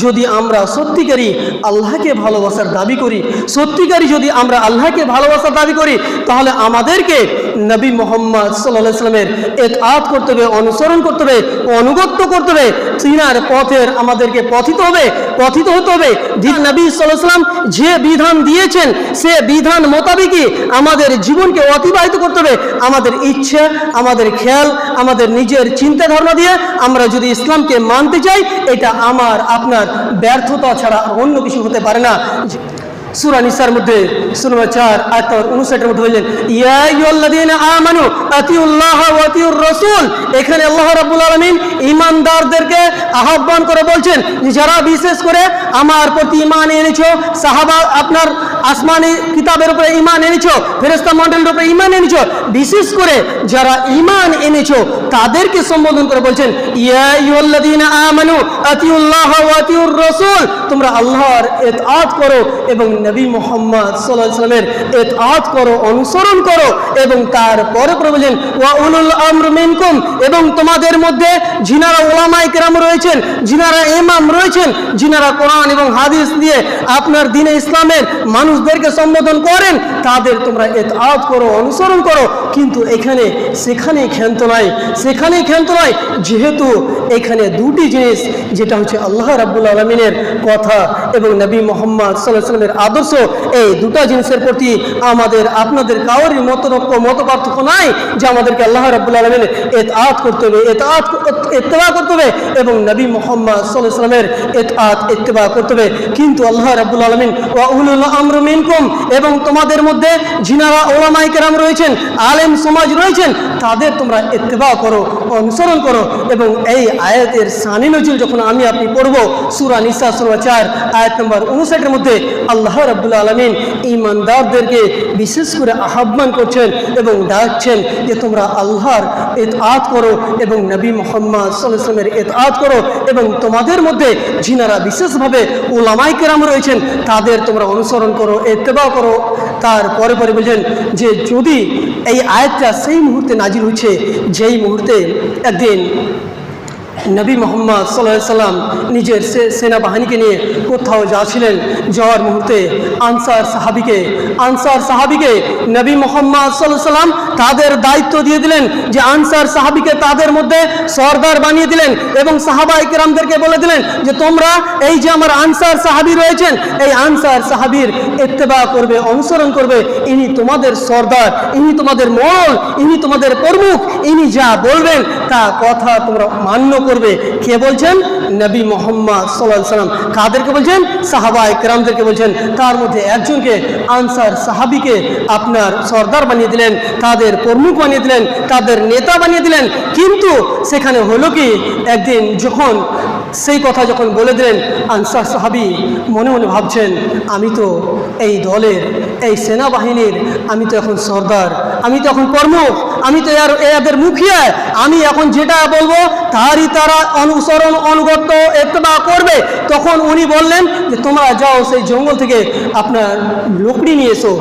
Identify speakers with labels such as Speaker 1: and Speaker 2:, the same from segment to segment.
Speaker 1: যদি আমরা সত্যিকারই আল্লাহকে ভালোবাসার দাবি করি, সত্যিকারই যদি আমরা আল্লাহকে ভালোবাসার দাবি করি, তাহলে আমাদেরকে নবী মুহাম্মদ সাল্লাল্লাহু আলাইহি ওয়াসাল্লামের ইতআত করতে হবে, অনুসরণ করতে হবে, অনুগত্য করতে হবে। তিনার পথের আমাদেরকে পথিত হতে হবে। নবী সাল্লাল্লাহু আলাইহি ওয়াসাল্লাম যে বিধান দিয়েছেন সে বিধান মোতাবেকই আমাদের জীবনকে অতিবাহিত করতে হবে। আমাদের ইচ্ছা, আমাদের খেয়াল, আমাদের নিজের চিন্তা ধারণা দিয়ে আমরা যদি ইসলামকে মানতে চাই, এটা আমার আপনার ব্যর্থতা ছাড়া অন্য কিছু হতে পারে না। সূরা নিসার মধ্যে সূরা 4 আয়াত 59 মধ্যে বলেন, ইয়া আইয়ুহাল্লাযীনা আমানু আতিউল্লাহ ওয়া আতিউর রাসূল। এখানে আল্লাহ রাব্বুল আলামিন ঈমানদারদেরকে আহ্বান করে বলছেন যে যারা বিশেষ করে আমার প্রতি ঈমান এনেছো, সাহাবা আপনার আসমানি কিতাবের উপরে ঈমান এনেছো, ফেরেশতা মণ্ডলীর উপরে ঈমান এনেছো, বিশেষ করে যারা ঈমান এনেছো তাদেরকে সম্বোধন করে বলছেন, ইয়া আইয়ুহাল্লাযীনা আমানু আতিউল্লাহ ওয়া আতিউর রাসূল। তোমরা আল্লাহর ইতআত করো এবং নবী মুহাম্মদ সাল্লাল্লাহু আলাইহি ওয়াসাল্লামের ইতআত করো, অনুসরণ করো। এবং তারপরে বলেন, ওয়া উলুল আমর মিনকুম, এবং তোমাদের মধ্যে যিনারা উলামায়ে কেরাম রয়েছেন, যিনারা ইমাম রয়েছেন, যিনারা কোরআন এবং হাদিস দিয়ে আপনার দ্বীনে ইসলামের মানুষদেরকে সম্বোধন করেন, তাদের তোমরা ইতআত করো, অনুসরণ করো। কিন্তু সেখানেই ক্ষান্ত নয়, যেহেতু এখানে দুটি জিনিস, যেটা হচ্ছে আল্লাহ রাব্বুল আলামিনের কথা এবং নবী মুহাম্মদ সাল্লাল্লাহু আলাইহি ওয়াসাল্লামের আদর্শ, এই দুটো জিনিসের প্রতি আমাদের আপনাদের কারোরই মত পার্থক্য নাই যে আমাদেরকে আল্লাহ রাব্বুল আলামিনের ইতআত করতে হবে, ইত্তেবা করতে হবে এবং নবী মুহাম্মদ সাল্লাল্লাহু আলাইহি ওয়াসাল্লামের ইত্তেবা করতে হবে। কিন্তু আল্লাহ রাব্বুল আলামিন ওয়া উলুল আমর মিনকুম, এবং তোমাদের মধ্যে যিনারা উলামায়ে কেরাম রয়েছেন, আলেম সমাজ রয়েছেন, তাদের তোমরা ইত্তেবা করো, অনুসরণ করো। এবং এই আয়াতের শানি নজুল যখন আপনি পড়ব, সূরা নিসা সূরা 4 আয়াত নম্বর 59 মধ্যে আল্লাহ রাব্বুল আলামিন ঈমানদারদেরকে বিশেষ করে আহ্বান করছেন এবং ডাকছেন যে তোমরা আল্লাহর ইতআত করো এবং নবী মুহাম্মদ সাল্লাল্লাহু আলাইহি ওয়াসাল্লামের ইতআত করো, এবং তোমাদের মধ্যে যিনারা বিশেষভাবে উলামায়ে কেরাম রয়েছেন তাদের তোমরা অনুসরণ করো, ইত্তেবা করো। তারপরে বলছেন যে যদি এই আয়াতটা সেই মুহূর্তে নাজিল হচ্ছে যেই মুহূর্তে একদিন নবী মুহাম্মদ সাল্লাল্লাহু আলাইহি ওয়াসাল্লাম নিজের সেনাবাহিনীকে নিয়ে কোথাও যাওয়ার মুহূর্তে আনসার সাহাবীকে নবী মুহাম্মদ সাল্লাল্লাহু আলাইহি ওয়াসাল্লাম তাদের দায়িত্ব দিয়ে দিলেন যে আনসার সাহাবীকে তাদের মধ্যে সরদার বানিয়ে দিলেন এবং সাহাবায়ে কেরামদেরকে বলে দিলেন যে তোমরা এই যে আমার আনসার সাহাবী রয়েছেন, এই আনসার সাহাবীর ইত্তেবা করবে, অনুসরণ করবে। ইনি তোমাদের সরদার, ইনি তোমাদের মোড়ল, ইনি তোমাদের প্রমুখ, ইনি যা বলবেন তা কথা তোমরা মান্য করবে। কে বলছেন? নবী মুহাম্মদ সাল্লাল্লাহু আলাইহি ওয়াসাল্লাম। কাদেরকে বলছেন? সাহাবায়ে কেরামদেরকে বলছেন। তার মধ্যে একজনকে আনসার সাহাবীকে আপনার সরদার বানিয়ে দিলেন, তাদের প্রমুখ বানিয়ে দিলেন, তাদের নেতা বানিয়ে দিলেন। কিন্তু সেখানে হলো কি, একদিন যখন সেই কথা যখন বলে দিলেন, আনসার সাহাবী মনে মনে ভাবছেন, আমি তো এই দলের, এই সেনাবাহিনীর আমি তো এখন সরদার, আমি তো এখন প্রমুখ, আমি তো এদের মুখিয়া, আমি এখন যেটা বলবো তারই তারা অনুসরণ, অনুগত্য, ইত্তেবা করবে। তখন উনি বললেন যে তোমরা যাও সেই জঙ্গল থেকে আপনার লকড়ি নিয়ে এসো।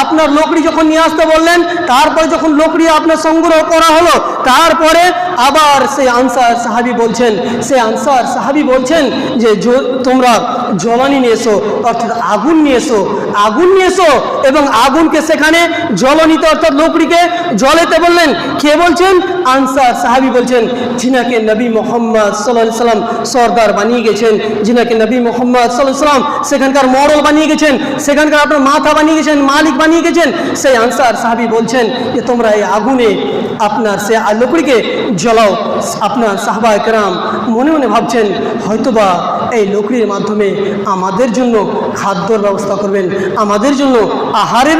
Speaker 1: আপনার লকড়ি যখন নিয়ে আসতে বললেন, তারপরে যখন লকড়ি আপনার সংগ্রহ করা হলো, তারপরে আবার সেই আনসার সাহাবী বলছেন যে তোমরা জ্বালানি নিয়ে এসো, অর্থাৎ আগুন নিয়ে এসো এবং আগুনকে সেখানে জ্বলনিতে অর্থাৎ লকড়িকে জ্বলাতে বললেন। কে বলছেন? আনসার সাহাবী বলছেন, যিনাকে নবী মুহাম্মদ সাল্লাল্লাহু আলাইহি ওয়াসাল্লাম সরদার বানিয়ে গেছেন, যিনাকে নবী মুহাম্মদ সাল্লাল্লাহু আলাইহি ওয়াসাল্লাম সেখানকার মোড়ল বানিয়ে গেছেন, সেখানকার আপনার মাথা বানিয়ে গেছেন, মালিক বানিয়ে গেছেন। সেই আনসার সাহাবী বলছেন যে তোমরা এই আগুনে আপনার সে লকড়িকে জ্বলাও। আপনার সাহাবায়ে কেরাম মনে মনে ভাবছেন হয়তোবা এই লকড়ির মাধ্যমে আমাদের জন্য খাদ্যর ব্যবস্থা করবেন, আমাদের জন্য আহারের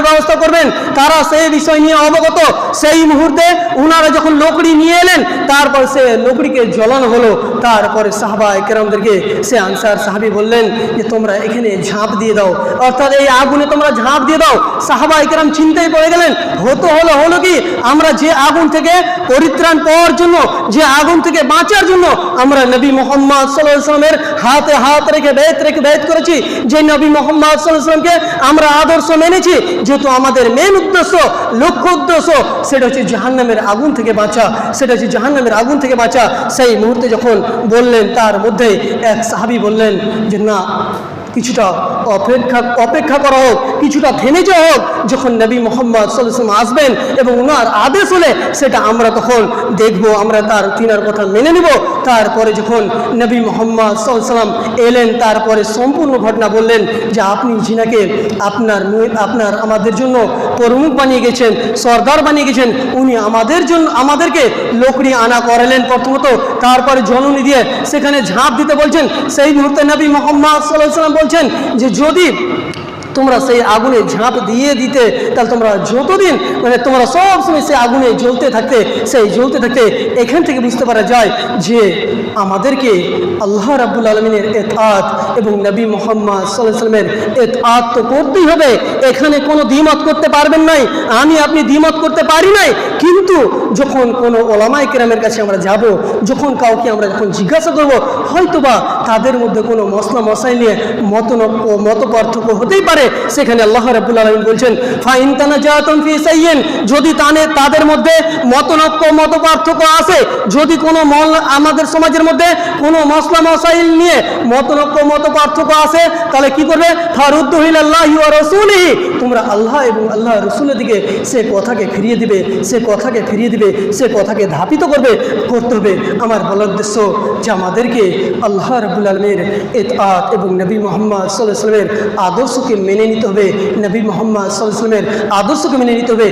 Speaker 1: ব্যবস্থা করবেন, তারা সেই বিষয় নিয়ে অবগত। সেই মুহূর্তে ওনারা যখন লকড়ি নিয়ে এলেন, তারপর সে লকড়িকে জ্বলানো হলো। তারপরে সাহাবায়ে কেরামদেরকে সে আনসার সাহাবী বললেন যে তোমরা এখানে ঝাঁপ দিয়ে দাও, অর্থাৎ এই আগুনে তোমরা ঝাঁপ দিয়ে দাও। সাহাবায়ে কেরাম চিন্তায় পড়ে গেলেন, হলো কি, আমরা যে আগুন থেকে পরিত্রাণ পাওয়ার জন্য, যে আগুন থেকে বাঁচার জন্য আমরা আমরা নবী মোহাম্মদ সাল্লাল্লাহু আলাইহি ওয়াসাল্লামের হাতে হাত রেখে বেত করেছি, যে নবী মোহাম্মদ সাল্লাল্লাহু আলাইহি ওয়াসাল্লামকে আমরা আদর্শ মেনেছি, যেহেতু আমাদের মেন উদ্দেশ্য, লক্ষ্য উদ্দেশ্য সেটা হচ্ছে জাহান্নামের আগুন থেকে বাঁচা, সেটা হচ্ছে জাহান্নামের আগুন থেকে বাঁচা। সেই মুহূর্তে যখন বললেন, তার মধ্যে এক সাহাবী বললেন যে না, কিছুটা অপেক্ষা করা হোক, কিছুটা থেমে যাওয়া হোক, যখন নবী মোহাম্মদ সাল্লাল্লাহু আলাইহি ওয়াসাল্লাম আসবেন এবং ওনার আদেশ হলে সেটা আমরা তখন দেখব, আমরা তিনার কথা মেনে নেব। তারপরে যখন নবী মোহাম্মদ সাল্লাল্লাহু আলাইহি ওয়াসাল্লাম এলেন, তারপরে সম্পূর্ণ ঘটনা বললেন যে আপনি জিনাকে আপনার আমাদের জন্য প্রমুখ বানিয়ে গেছেন, সর্দার বানিয়ে গেছেন, উনি আমাদেরকে লোকড়ি আনা করালেন প্রথমত, তারপরে জননী দিয়ে সেখানে ঝাঁপ দিতে বলছেন। সেই মুহূর্তে নবী মোহাম্মদ সাল্লাল্লাহু আলাইহি ওয়াসাল্লাম বলছেন যে যদি তোমরা সেই আগুনে ঝাঁপ দিয়ে দিতে, তাহলে তোমরা যতদিন তোমরা সবসময় সেই আগুনে জ্বলতে থাকতে। এখান থেকে বুঝতে পারা যায় যে আমাদেরকে আল্লাহ রাব্বুল আলামিনের ইতাআত এবং নবী মুহাম্মদ সাল্লাল্লাহু আলাইহি ওয়াসাল্লামের ইতাআত তো করতেই হবে। এখানে কোনো দ্বিমত করতে পারবেন নাই, আপনি দ্বিমত করতে পারি নাই। কিন্তু যখন কোনো ওলামায়ে কেরামের কাছে আমরা যাব, যখন কাউকে আমরা জিজ্ঞাসা করব, হয়তোবা তাদের মধ্যে কোনো মসলা মশাই নিয়ে মত পার্থক্য হতেই পারে। সেখানে আল্লাহ রাব্বুল আলামিন বলছেন ফাইন তানাজাতুম ফি শাইইন, যদি তাদের মধ্যে মত পার্থক্য আসে, যদি কোনো আমাদের সমাজের মধ্যে কোনো মসলা মশাইল নিয়ে মত পার্থক্য আসে, তাহলে কি করবে? ফারুদ্দু ইলাল্লাহি ওয়া রাসূলিহি, তোমরা আল্লাহ এবং আল্লাহ রাসূলের দিকে সে কথাকে ফিরিয়ে দিবে, সে কথাকে ধাপিত করতে হবে। আমার বলার উদ্দেশ্য যে আমাদেরকে আল্লাহ রাব্বুল আলামিনের ইতাআত এবং নবী মুহাম্মদ সাল্লাল্লাহু আলাইহি ওয়াসাল্লামের আদর্শকে মেনে নিতে হবে, নবী মুহাম্মদ সাল্লাল্লাহু আলাইহি ওয়াসাল্লামের আদর্শকে মেনে নিতে হবে।